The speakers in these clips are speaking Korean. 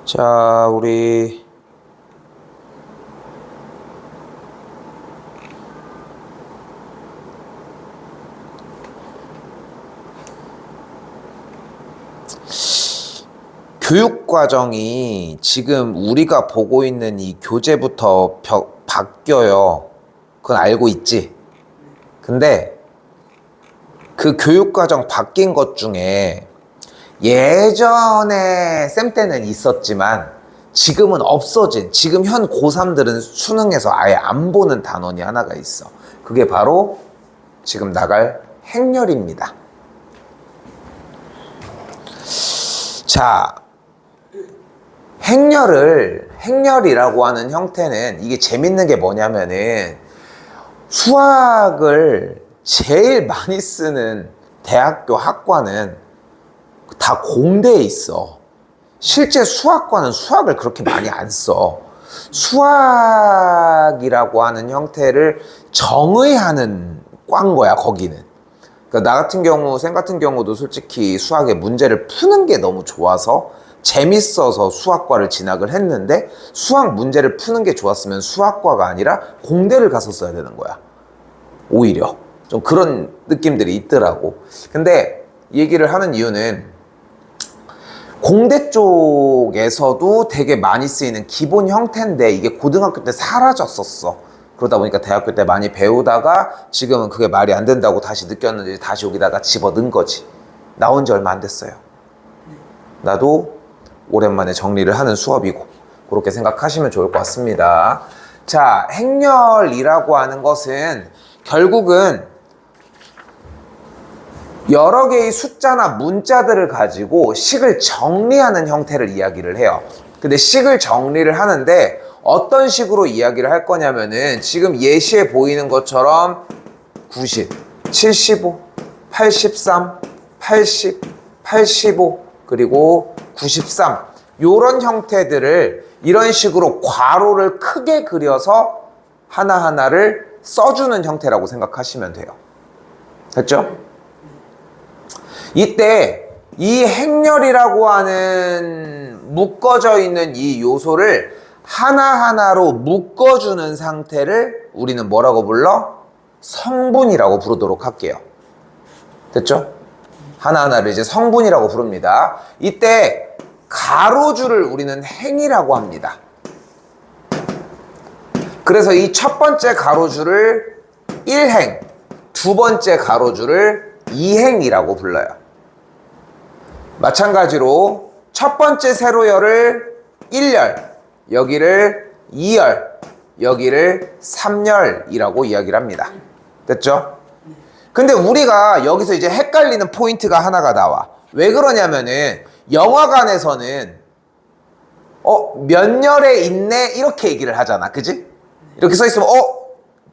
자, 우리 교육 과정이 지금 우리가 보고 있는 이 교재부터 바뀌어요. 그건 알고 있지? 근데 그 교육 과정 바뀐 것 중에 예전에 쌤 때는 있었지만 지금은 없어진, 지금 현 고3들은 수능에서 아예 안 보는 단원이 하나가 있어. 그게 바로 지금 나갈 행렬입니다. 자, 행렬이라고 하는 형태는 이게 재밌는 게 뭐냐면은 수학을 제일 많이 쓰는 대학교 학과는 다 공대에 있어. 실제 수학과는 수학을 그렇게 많이 안 써. 수학이라고 하는 형태를 정의하는 과인 거야, 거기는. 그러니까 나 같은 경우, 쌤 같은 경우도 솔직히 수학의 문제를 푸는 게 너무 좋아서 재밌어서 수학과를 진학을 했는데 수학 문제를 푸는 게 좋았으면 수학과가 아니라 공대를 갔었어야 되는 거야. 오히려. 좀 그런 느낌들이 있더라고. 근데 얘기를 하는 이유는 공대 쪽에서도 되게 많이 쓰이는 기본 형태인데 이게 고등학교 때 사라졌었어. 그러다 보니까 대학교 때 많이 배우다가 지금은 그게 말이 안 된다고 다시 느꼈는지 다시 여기다가 집어넣은 거지. 나온 지 얼마 안 됐어요. 나도 오랜만에 정리를 하는 수업이고 그렇게 생각하시면 좋을 것 같습니다. 자, 행렬이라고 하는 것은 결국은 여러 개의 숫자나 문자들을 가지고 식을 정리하는 형태를 이야기를 해요. 근데 식을 정리를 하는데 어떤 식으로 이야기를 할 거냐면은 지금 예시에 보이는 것처럼 90, 75, 83, 80, 85 그리고 93 요런 형태들을 이런 식으로 괄호를 크게 그려서 하나하나를 써주는 형태라고 생각하시면 돼요. 됐죠? 이때 이 행렬이라고 하는 묶어져 있는 이 요소를 하나하나로 묶어주는 상태를 우리는 뭐라고 불러? 성분이라고 부르도록 할게요. 됐죠? 하나하나를 이제 성분이라고 부릅니다. 이때 가로줄을 우리는 행이라고 합니다. 그래서 이 첫 번째 가로줄을 1행, 두 번째 가로줄을 2행이라고 불러요. 마찬가지로 첫 번째 세로열을 1열, 여기를 2열, 여기를 3열이라고 이야기를 합니다. 됐죠? 근데 우리가 여기서 이제 헷갈리는 포인트가 하나가 나와. 왜 그러냐면은 영화관에서는 몇 열에 있네 이렇게 얘기를 하잖아. 그지? 이렇게 써 있으면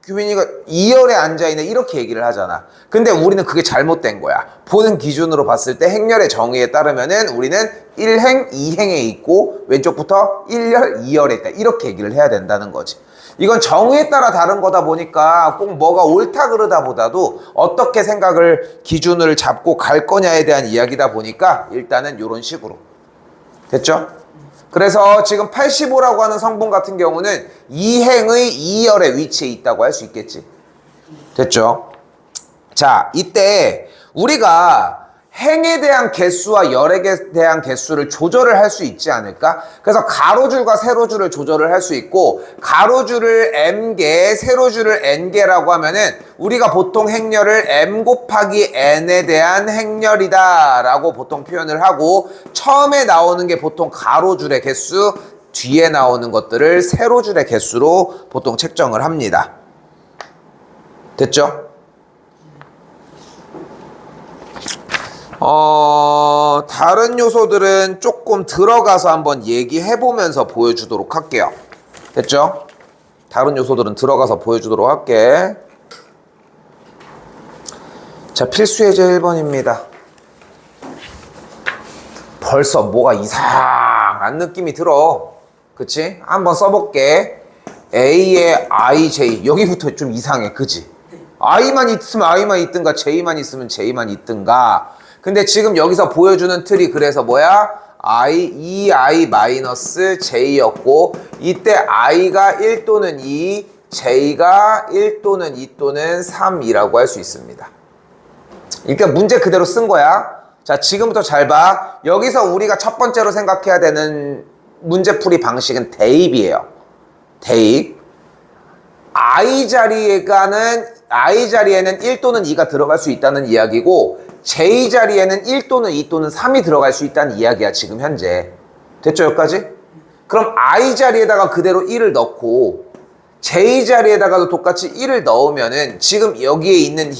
규빈이가 2열에 앉아있네 이렇게 얘기를 하잖아. 근데 우리는 그게 잘못된 거야. 보는 기준으로 봤을 때 행렬의 정의에 따르면은 우리는 1행, 2행에 있고 왼쪽부터 1열, 2열에 있다 이렇게 얘기를 해야 된다는 거지. 이건 정의에 따라 다른 거다 보니까 꼭 뭐가 옳다 그러다 보다도 어떻게 생각을 기준을 잡고 갈 거냐에 대한 이야기다 보니까 일단은 이런 식으로. 됐죠? 그래서 지금 85라고 하는 성분 같은 경우는 2행의 2열의 위치에 있다고 할 수 있겠지. 됐죠? 자, 이때 우리가 행에 대한 개수와 열에 대한 개수를 조절을 할 수 있지 않을까? 그래서 가로줄과 세로줄을 조절을 할 수 있고 가로줄을 m개, 세로줄을 n개라고 하면은 우리가 보통 행렬을 m 곱하기 n에 대한 행렬이다 라고 보통 표현을 하고 처음에 나오는 게 보통 가로줄의 개수, 뒤에 나오는 것들을 세로줄의 개수로 보통 책정을 합니다. 됐죠? 다른 요소들은 조금 들어가서 한번 얘기해보면서 보여주도록 할게요. 됐죠? 다른 요소들은 들어가서 보여주도록 할게. 자, 필수 예제 1번입니다. 벌써 뭐가 이상한 느낌이 들어. 그치? 한번 써볼게. A에 IJ. 여기부터 좀 이상해. 그치? I만 있으면 I만 있든가 J만 있으면 J만 있든가. 근데 지금 여기서 보여주는 틀이 그래서 뭐야? 2i 마이너스 j였고 이때 i가 1 또는 2, j가 1 또는 2 또는 3이라고 할 수 있습니다. 일단 문제 그대로 쓴 거야. 자, 지금부터 잘 봐. 여기서 우리가 첫 번째로 생각해야 되는 문제풀이 방식은 대입이에요. 대입. i 자리에는 1 또는 2가 들어갈 수 있다는 이야기고 j 자리에는 1 또는 2 또는 3이 들어갈 수 있다는 이야기야, 지금 현재. 됐죠, 여기까지? 그럼 i 자리에다가 그대로 1을 넣고 j 자리에다가도 똑같이 1을 넣으면은 지금 여기에 있는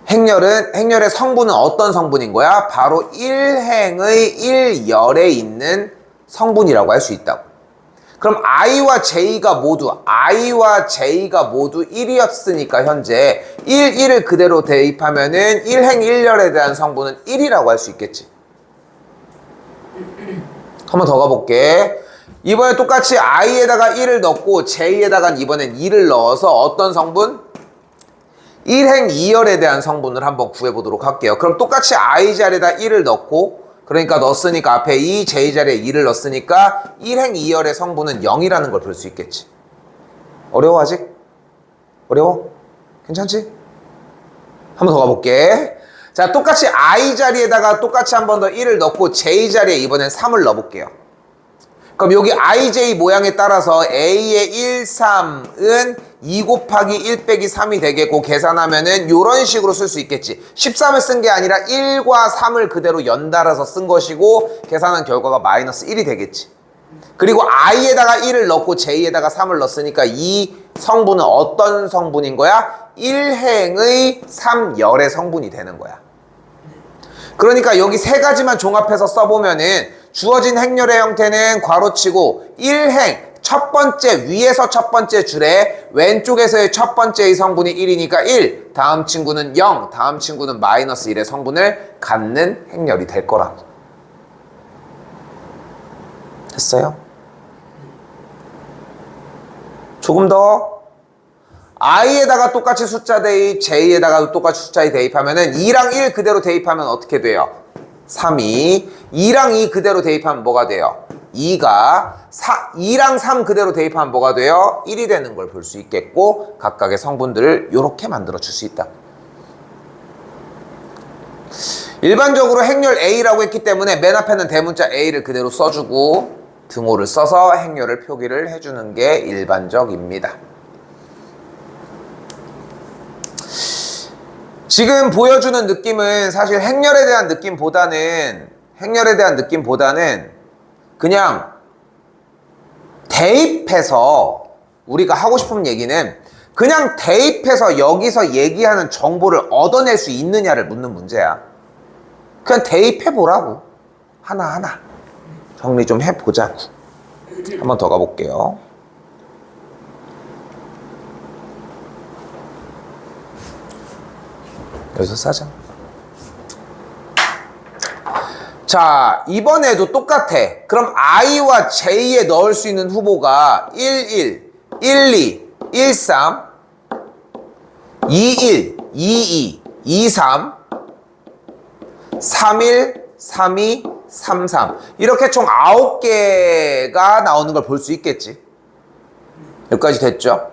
행렬의 성분은 어떤 성분인 거야? 바로 1행의 1열에 있는 성분이라고 할 수 있다고. 그럼 i와 j가 모두 1이었으니까 현재 1을 그대로 대입하면은 1행 1열에 대한 성분은 1이라고 할 수 있겠지. 한 번 더 가볼게. 이번에 똑같이 i에다가 1을 넣고 j에다가 이번엔 2를 넣어서 어떤 성분? 1행 2열에 대한 성분을 한번 구해보도록 할게요. 그럼 똑같이 i 자리에다 1을 넣고 그러니까 넣었으니까 앞에 2, j 자리에 2를 넣었으니까 1행 2열의 성분은 0이라는 걸 볼 수 있겠지. 어려워 아직? 어려워? 괜찮지? 한 번 더 가볼게. 자, 똑같이 i 자리에다가 똑같이 한 번 더 1을 넣고 j 자리에 이번엔 3을 넣어볼게요. 그럼 여기 ij 모양에 따라서 a의 1, 3은 2 곱하기 1 빼기 3이 되겠고 계산하면은 이런 식으로 쓸 수 있겠지. 13을 쓴 게 아니라 1과 3을 그대로 연달아서 쓴 것이고 계산한 결과가 마이너스 1이 되겠지. 그리고 i에다가 1을 넣고 j에다가 3을 넣었으니까 이 성분은 어떤 성분인 거야? 1행의 3열의 성분이 되는 거야. 그러니까 여기 세 가지만 종합해서 써보면은 주어진 행렬의 형태는 괄호치고 1행 첫 번째 위에서 첫 번째 줄에 왼쪽에서의 첫 번째의 성분이 1이니까 1, 다음 친구는 0, 다음 친구는 마이너스 1의 성분을 갖는 행렬이 될 거라고. 됐어요? 조금 더 i에다가 똑같이 숫자 대입, j에다가도 똑같이 숫자 대입하면은 2랑 1 그대로 대입하면 어떻게 돼요? 3이 2랑 2 그대로 대입하면 뭐가 돼요? 2가 2랑 3 그대로 대입하면 뭐가 돼요? 1이 되는 걸 볼 수 있겠고 각각의 성분들을 이렇게 만들어 줄 수 있다. 일반적으로 행렬 A라고 했기 때문에 맨 앞에는 대문자 A를 그대로 써주고 등호를 써서 행렬을 표기를 해주는 게 일반적입니다. 지금 보여주는 느낌은 사실 행렬에 대한 느낌보다는 그냥 대입해서 우리가 하고 싶은 얘기는 그냥 대입해서 여기서 얘기하는 정보를 얻어낼 수 있느냐를 묻는 문제야. 그냥 대입해보라고. 하나하나 정리 좀 해보자고. 한 번 더 가볼게요. 여기서 싸자. 자, 이번에도 똑같아. 그럼 i와 j에 넣을 수 있는 후보가 11, 12, 13, 21, 22, 23, 31, 32, 33 이렇게 총 9개가 나오는 걸 볼 수 있겠지. 여기까지 됐죠?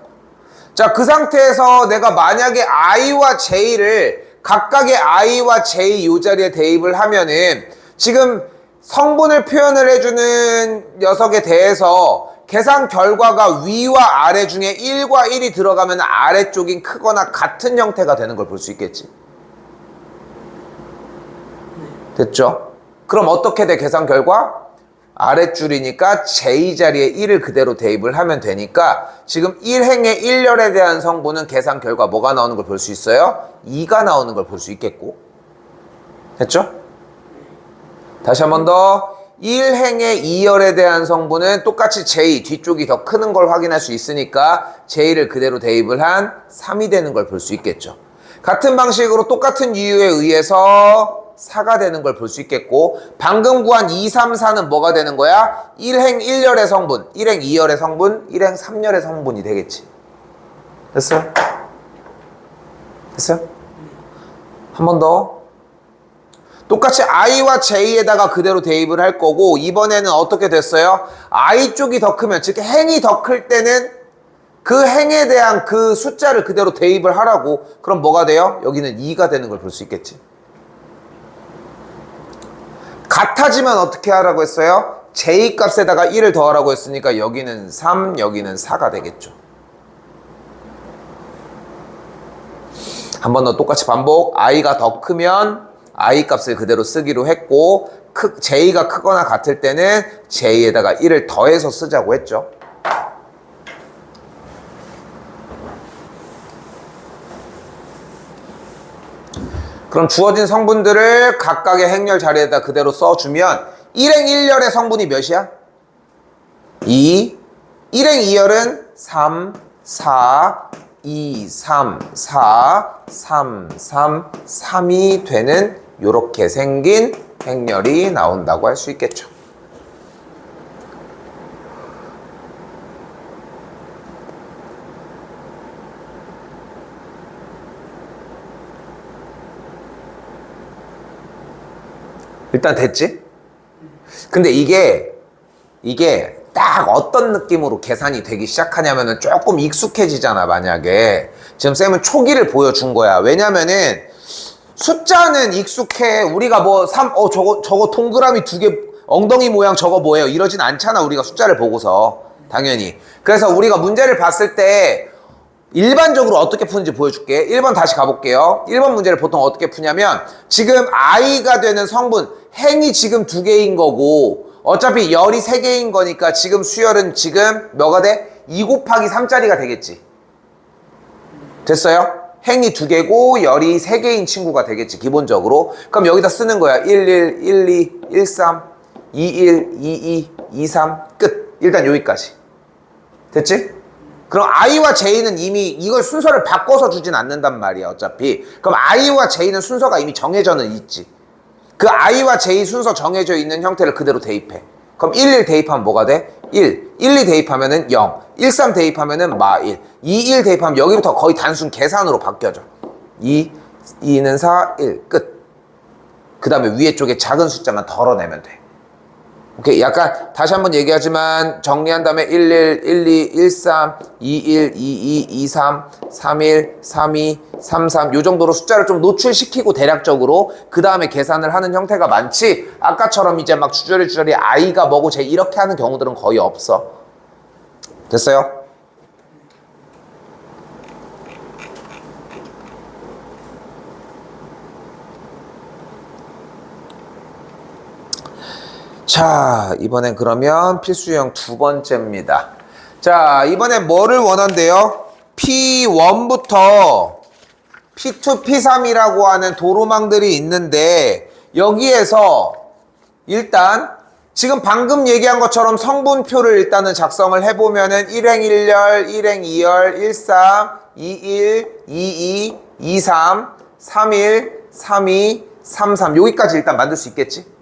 자, 그 상태에서 내가 만약에 i와 j를 각각의 i와 j 요 자리에 대입을 하면은 지금 성분을 표현을 해주는 녀석에 대해서 계산 결과가 위와 아래 중에 1과 1이 들어가면 아래쪽이 크거나 같은 형태가 되는 걸 볼 수 있겠지. 됐죠? 그럼 어떻게 돼, 계산 결과? 아랫줄이니까 j 자리에 1을 그대로 대입을 하면 되니까 지금 1행의 1열에 대한 성분은 계산 결과 뭐가 나오는 걸 볼 수 있어요? 2가 나오는 걸 볼 수 있겠고. 됐죠? 다시 한 번 더. 1행의 2열에 대한 성분은 똑같이 j 뒤쪽이 더 크는 걸 확인할 수 있으니까 j를 그대로 대입을 한 3이 되는 걸 볼 수 있겠죠. 같은 방식으로 똑같은 이유에 의해서 4가 되는 걸 볼 수 있겠고 방금 구한 2, 3, 4는 뭐가 되는 거야? 1행 1열의 성분, 1행 2열의 성분, 1행 3열의 성분이 되겠지. 됐어요? 됐어요? 한 번 더. 똑같이 i와 j에다가 그대로 대입을 할 거고 이번에는 어떻게 됐어요? i 쪽이 더 크면 즉 행이 더 클 때는 그 행에 대한 그 숫자를 그대로 대입을 하라고. 그럼 뭐가 돼요? 여기는 2가 되는 걸 볼 수 있겠지. 같아지면 어떻게 하라고 했어요? j 값에다가 1을 더하라고 했으니까 여기는 3, 여기는 4가 되겠죠. 한 번 더 똑같이 반복. i가 더 크면 i 값을 그대로 쓰기로 했고 j가 크거나 같을 때는 j에다가 1을 더해서 쓰자고 했죠. 그럼 주어진 성분들을 각각의 행렬 자리에다 그대로 써주면 1행 1열의 성분이 몇이야? 2. 1행 2열은 3, 4, 2, 3, 4, 3, 3, 3이 되는 요렇게 생긴 행렬이 나온다고 할 수 있겠죠. 일단 됐지? 근데 이게 딱 어떤 느낌으로 계산이 되기 시작하냐면은 조금 익숙해지잖아. 만약에 지금 쌤은 초기를 보여준 거야. 왜냐면은 숫자는 익숙해. 우리가 뭐 저거 동그라미 2개 엉덩이 모양 저거 뭐예요? 이러진 않잖아. 우리가 숫자를 보고서 당연히. 그래서 우리가 문제를 봤을 때 일반적으로 어떻게 푸는지 보여줄게. 1번 다시 가볼게요. 1번 문제를 보통 어떻게 푸냐면 지금 i가 되는 성분 행이 지금 2개인 거고 어차피 열이 3개인 거니까 지금 수열은 지금 뭐가 돼? 2 곱하기 3짜리가 되겠지. 됐어요? 행이 2개고 열이 3개인 친구가 되겠지 기본적으로. 그럼 여기다 쓰는 거야. 11, 12, 13, 21, 22, 23 끝. 일단 여기까지. 됐지? 그럼 i와 j는 이미 이걸 순서를 바꿔서 주진 않는단 말이야 어차피. 그럼 i와 j는 순서가 이미 정해져는 있지. 그 i와 j 순서 정해져 있는 형태를 그대로 대입해. 그럼 11 대입하면 뭐가 돼? 1, 12 대입하면은 0, 13 대입하면은 마1, 21 대입하면 여기부터 거의 단순 계산으로 바뀌어져. 2, 2는 4, 1 끝. 그 다음에 위에 쪽에 작은 숫자만 덜어내면 돼. 오케이, 약간 다시 한번 얘기하지만 정리한 다음에 11, 12, 13, 21, 22, 23, 31, 32, 33 요 정도로 숫자를 좀 노출시키고 대략적으로 그 다음에 계산을 하는 형태가 많지 아까처럼 이제 막 주저리 i가 뭐고 제 이렇게 하는 경우들은 거의 없어. 됐어요? 자, 이번엔 그러면 필수형 2번째입니다. 자, 이번엔 뭐를 원한대요? P1부터 P2, P3이라고 하는 도로망들이 있는데 여기에서 일단 지금 방금 얘기한 것처럼 성분표를 일단은 작성을 해보면은 1행 1열, 1행 2열, 13, 21, 22, 23, 31, 32, 33 여기까지 일단 만들 수 있겠지?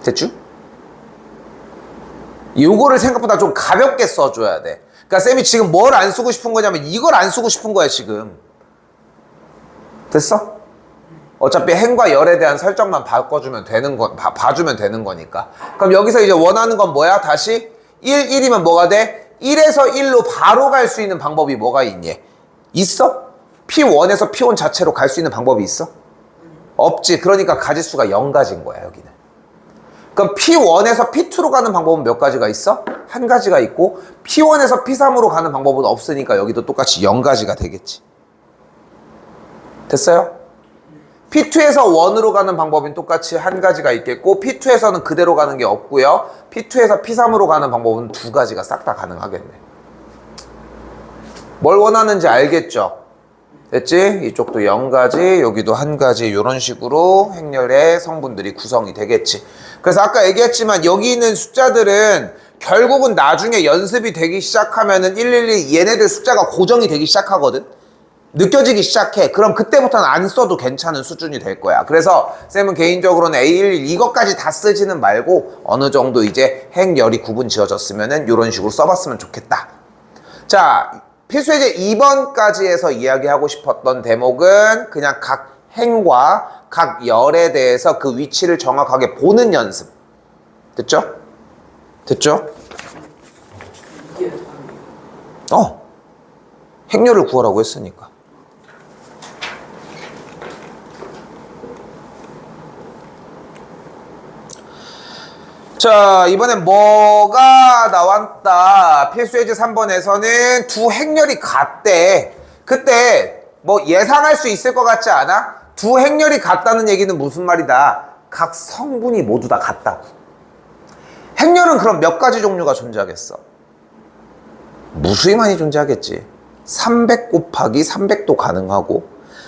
됐죠? 요거를 생각보다 좀 가볍게 써줘야 돼. 그러니까 쌤이 지금 뭘 안 쓰고 싶은 거냐면 이걸 안 쓰고 싶은 거야 지금. 됐어? 어차피 행과 열에 대한 설정만 바꿔주면 되는 거, 봐주면 되는 거니까. 그럼 여기서 이제 원하는 건 뭐야? 다시 1, 1이면 뭐가 돼? 1에서 1로 바로 갈 수 있는 방법이 뭐가 있니? 있어? P1에서 P1 자체로 갈 수 있는 방법이 있어? 없지. 그러니까 가지수가 0가지인 거야 여기는. 그럼 P1에서 P2로 가는 방법은 몇 가지가 있어? 한 가지가 있고 P1에서 P3으로 가는 방법은 없으니까 여기도 똑같이 0가지가 되겠지. 됐어요? P2에서 1으로 가는 방법은 똑같이 한 가지가 있겠고 P2에서는 그대로 가는 게 없고요. P2에서 P3으로 가는 방법은 2가지가 싹 다 가능하겠네. 뭘 원하는지 알겠죠? 됐지? 이쪽도 0가지, 여기도 1가지 이런 식으로 행렬의 성분들이 구성이 되겠지. 그래서 아까 얘기했지만 여기 있는 숫자들은 결국은 나중에 연습이 되기 시작하면은 111 얘네들 숫자가 고정이 되기 시작하거든. 느껴지기 시작해. 그럼 그때부터는 안 써도 괜찮은 수준이 될 거야. 그래서 쌤은 개인적으로는 A11 이것까지 다 쓰지는 말고 어느 정도 이제 행열이 구분 지어졌으면은 이런 식으로 써봤으면 좋겠다. 자, 필수예제 2번까지 해서 이야기하고 싶었던 대목은 그냥 각 행과 각 열에 대해서 그 위치를 정확하게 보는 연습. 됐죠? 됐죠? 행렬을 구하라고 했으니까. 자, 이번엔 뭐가 나왔다. 필수예제 3번에서는 두 행렬이 같대. 그때 뭐 예상할 수 있을 것 같지 않아? 두 행렬이 같다는 얘기는 무슨 말이다? 각 성분이 모두 다 같다고. 행렬은 그럼 몇 가지 종류가 존재하겠어? 무수히 많이 존재하겠지. 300 곱하기 300도 가능하고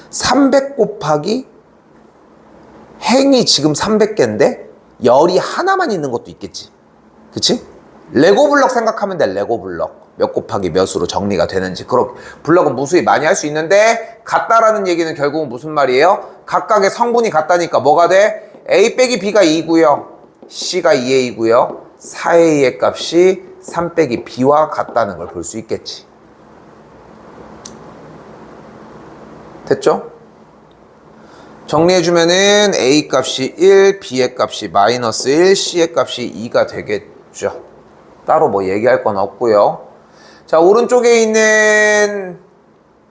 300 곱하기 행이 지금 300개인데 열이 하나만 있는 것도 있겠지. 그치? 레고 블럭 생각하면 돼. 레고 블럭. 몇 곱하기 몇으로 정리가 되는지. 그렇게 블럭은 무수히 많이 할 수 있는데 같다라는 얘기는 결국은 무슨 말이에요? 각각의 성분이 같다니까 뭐가 돼? A 빼기 B가 2고요. C가 2A고요. 4A의 값이 3 빼기 B와 같다는 걸 볼 수 있겠지. 됐죠? 정리해주면은 A 값이 1, B의 값이 마이너스 1, C의 값이 2가 되겠죠. 따로 뭐 얘기할 건 없고요. 자, 오른쪽에 있는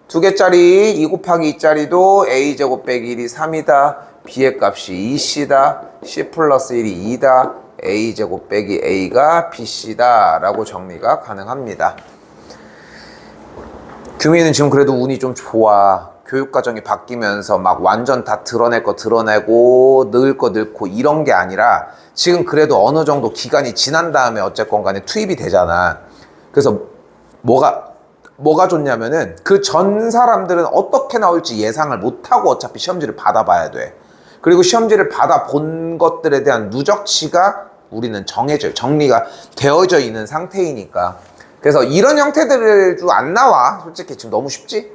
2개짜리 2 곱하기 2짜리도 A제곱 빼기 1이 3이다. B의 값이 2C다. C 플러스 1이 2다. A제곱 빼기 A가 BC다. 라고 정리가 가능합니다. 규민은 지금 그래도 운이 좀 좋아. 교육과정이 바뀌면서 막 완전 다 드러낼 거 드러내고 넣을 거 넣고 이런 게 아니라 지금 그래도 어느 정도 기간이 지난 다음에 어쨌건 간에 투입이 되잖아. 그래서 뭐가 좋냐면은 그 전 사람들은 어떻게 나올지 예상을 못하고 어차피 시험지를 받아봐야 돼. 그리고 시험지를 받아본 것들에 대한 누적치가 우리는 정리가 되어져 있는 상태이니까. 그래서 이런 형태들도 안 나와. 솔직히 지금 너무 쉽지?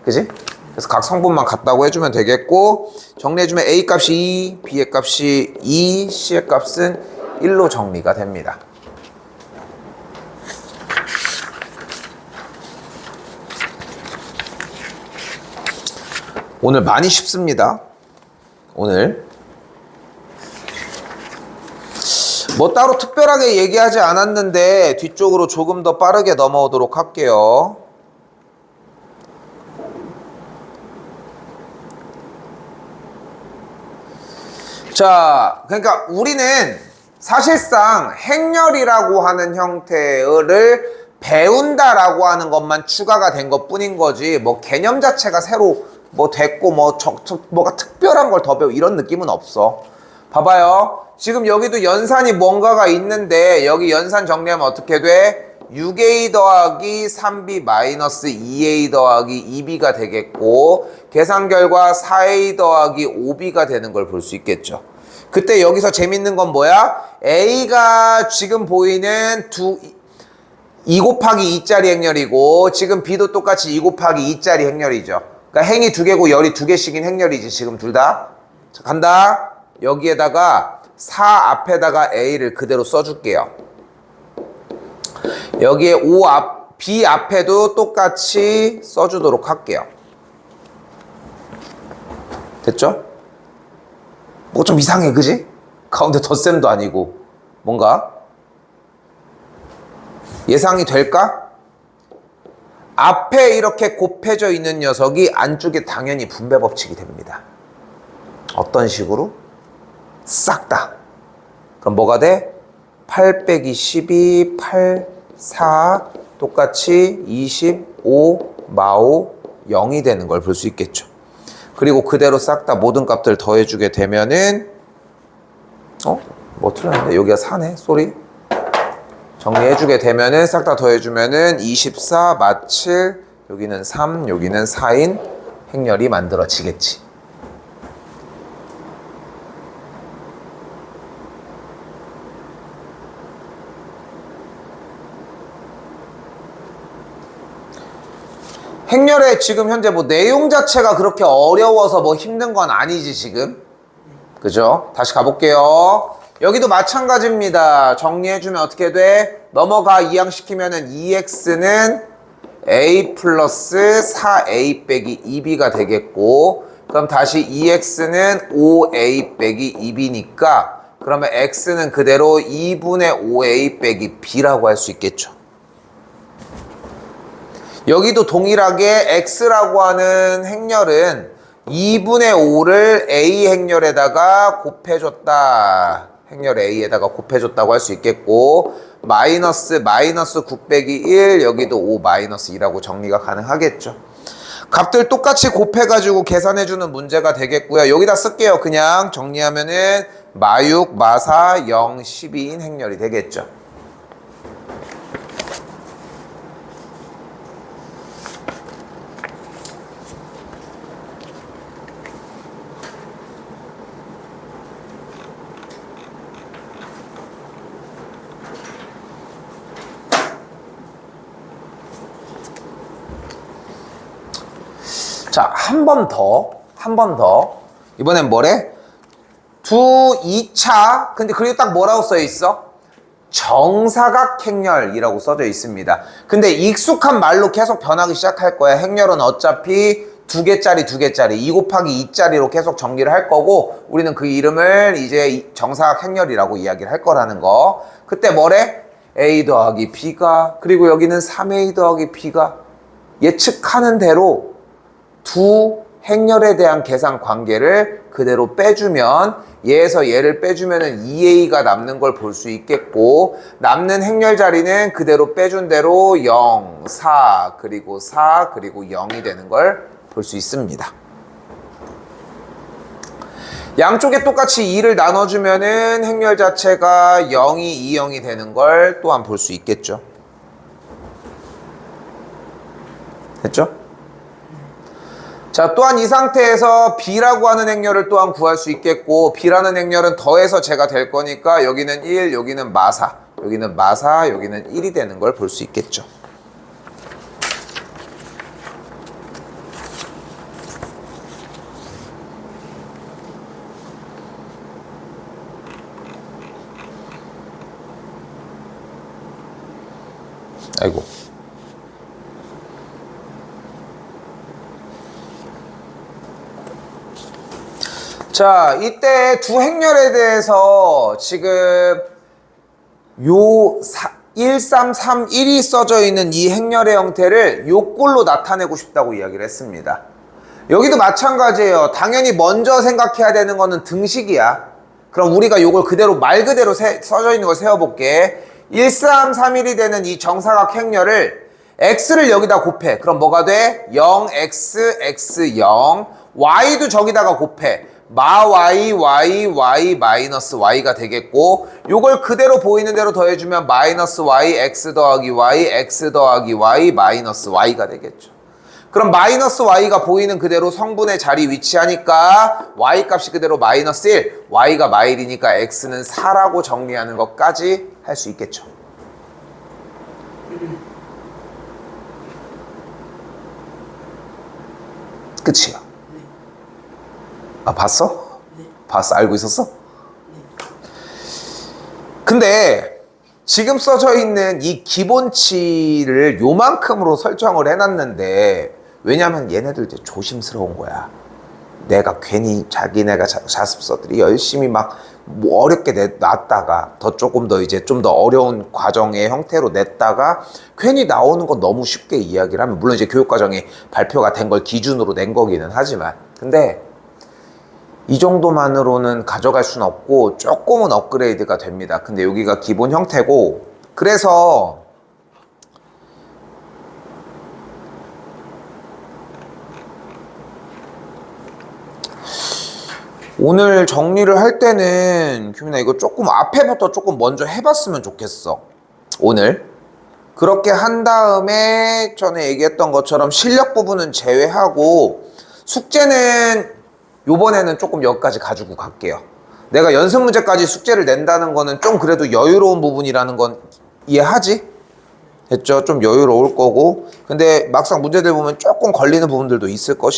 그지? 그래서 각 성분만 같다고 해주면 되겠고, 정리해주면 A 값이 2, B의 값이 2, C의 값은 1로 정리가 됩니다. 오늘 많이 쉽습니다. 오늘 뭐 따로 특별하게 얘기하지 않았는데 뒤쪽으로 조금 더 빠르게 넘어오도록 할게요. 자, 그러니까 우리는 사실상 행렬이라고 하는 형태를 배운다라고 하는 것만 추가가 된 것뿐인 거지, 뭐 개념 자체가 새로 뭐 됐고 뭐가 특별한 걸 더 배우고 이런 느낌은 없어. 봐봐요. 지금 여기도 연산이 뭔가가 있는데 여기 연산 정리하면 어떻게 돼? 6A 더하기 3B 마이너스 2A 더하기 2B가 되겠고, 계산 결과 4A 더하기 5B가 되는 걸 볼 수 있겠죠. 그때 여기서 재밌는 건 뭐야? A가 지금 보이는 2 곱하기 2짜리 행렬이고, 지금 B도 똑같이 2 곱하기 2짜리 행렬이죠. 그러니까 행이 2개고 열이 2개씩인 행렬이지, 지금 둘 다. 자, 간다. 여기에다가 4 앞에다가 A를 그대로 써줄게요. 여기에 B 앞에도 똑같이 써주도록 할게요. 됐죠? 뭐 좀 이상해, 그지? 가운데 덧셈도 아니고 뭔가 예상이 될까? 앞에 이렇게 곱해져 있는 녀석이 안쪽에 당연히 분배 법칙이 됩니다. 어떤 식으로? 싹 다. 그럼 뭐가 돼? 8 빼기 12, 8, 4, 똑같이 25, 마오, 0이 되는 걸 볼 수 있겠죠. 그리고 그대로 싹 다 모든 값들 더해주게 되면은 뭐 틀렸는데? 여기가 4네? 쏘리. 정리해주게 되면은 싹 다 더해주면은 24, 마 7, 여기는 3, 여기는 4인 행렬이 만들어지겠지. 행렬의 지금 현재 뭐 내용 자체가 그렇게 어려워서 뭐 힘든 건 아니지 지금. 그죠? 다시 가볼게요. 여기도 마찬가지입니다. 정리해주면 어떻게 돼? 넘어가 이항시키면은 2x는 a 플러스 4a 빼기 2b가 되겠고, 그럼 다시 2x는 5a 빼기 2b니까 그러면 x는 그대로 2분의 5a 빼기 b라고 할 수 있겠죠. 여기도 동일하게 x라고 하는 행렬은 2분의 5를 a 행렬에다가 곱해줬다. 행렬 a에다가 곱해줬다고 할 수 있겠고, 마이너스 9 빼기 1, 여기도 5 마이너스 2라고 정리가 가능하겠죠. 값들 똑같이 곱해가지고 계산해주는 문제가 되겠고요. 여기다 쓸게요. 그냥 정리하면은 마6, 마4, 0, 12인 행렬이 되겠죠. 자, 한 번 더. 이번엔 뭐래? 2차. 근데 그리고 딱 뭐라고 써 있어? 정사각 행렬이라고 써져 있습니다. 근데 익숙한 말로 계속 변하기 시작할 거야. 행렬은 어차피 2개짜리 2 곱하기 2짜리로 계속 전기를 할 거고, 우리는 그 이름을 이제 정사각 행렬이라고 이야기를 할 거라는 거. 그때 뭐래? a 더하기 b가, 그리고 여기는 3a 더하기 b가, 예측하는 대로 두 행렬에 대한 계산 관계를 그대로 빼주면, 얘에서 얘를 빼주면은 2a가 남는 걸 볼 수 있겠고, 남는 행렬 자리는 그대로 빼준 대로 0, 4, 그리고 4, 그리고 0이 되는 걸 볼 수 있습니다. 양쪽에 똑같이 2를 나눠주면은 행렬 자체가 0이 2, 0이 되는 걸 또한 볼 수 있겠죠. 됐죠? 자, 또한 이 상태에서 b라고 하는 행렬을 또한 구할 수 있겠고, b라는 행렬은 더해서 제가 될 거니까 여기는 1, 여기는 마4, 여기는 마4, 여기는 1이 되는 걸 볼 수 있겠죠. 아이고. 자, 이때 두 행렬에 대해서 지금 요 1331이 써져 있는 이 행렬의 형태를 요 꼴로 나타내고 싶다고 이야기를 했습니다. 여기도 마찬가지예요. 당연히 먼저 생각해야 되는 거는 등식이야. 그럼 우리가 요걸 그대로 말 그대로 써져 있는 걸 세워볼게. 1331이 되는 이 정사각 행렬을 x를 여기다 곱해. 그럼 뭐가 돼? 0x, x 0. y도 저기다가 곱해. 마 y, y, y, 마이너스 y가 되겠고, 요걸 그대로 보이는 대로 더해주면 마이너스 y, x 더하기 y, x 더하기 y, 마이너스 y가 되겠죠. 그럼 마이너스 y가 보이는 그대로 성분의 자리 위치하니까 y 값이 그대로 마이너스 1, y가 마일이니까 x는 4라고 정리하는 것까지 할 수 있겠죠. 끝이야. 아, 봤어? 네. 봤어? 알고 있었어? 네. 근데 지금 써져 있는 이 기본치를 요만큼으로 설정을 해놨는데, 왜냐면 얘네들 이제 조심스러운 거야. 내가 괜히 자기네가 자습서들이 열심히 막 뭐 어렵게 냈다가 조금 더 이제 좀 더 어려운 과정의 형태로 냈다가 괜히 나오는 거 너무 쉽게 이야기를 하면, 물론 이제 교육과정에 발표가 된 걸 기준으로 낸 거기는 하지만, 근데 이 정도만으로는 가져갈 수는 없고 조금은 업그레이드가 됩니다. 근데 여기가 기본 형태고, 그래서 오늘 정리를 할 때는 규민아 이거 조금 앞에부터 조금 먼저 해봤으면 좋겠어. 오늘 그렇게 한 다음에 전에 얘기했던 것처럼 실력 부분은 제외하고 숙제는 요번에는 조금 여기까지 가지고 갈게요. 내가 연습 문제까지 숙제를 낸다는 거는 좀 그래도 여유로운 부분이라는 건 이해하지? 했죠. 좀 여유로울 거고. 근데 막상 문제들 보면 조금 걸리는 부분들도 있을 것이고.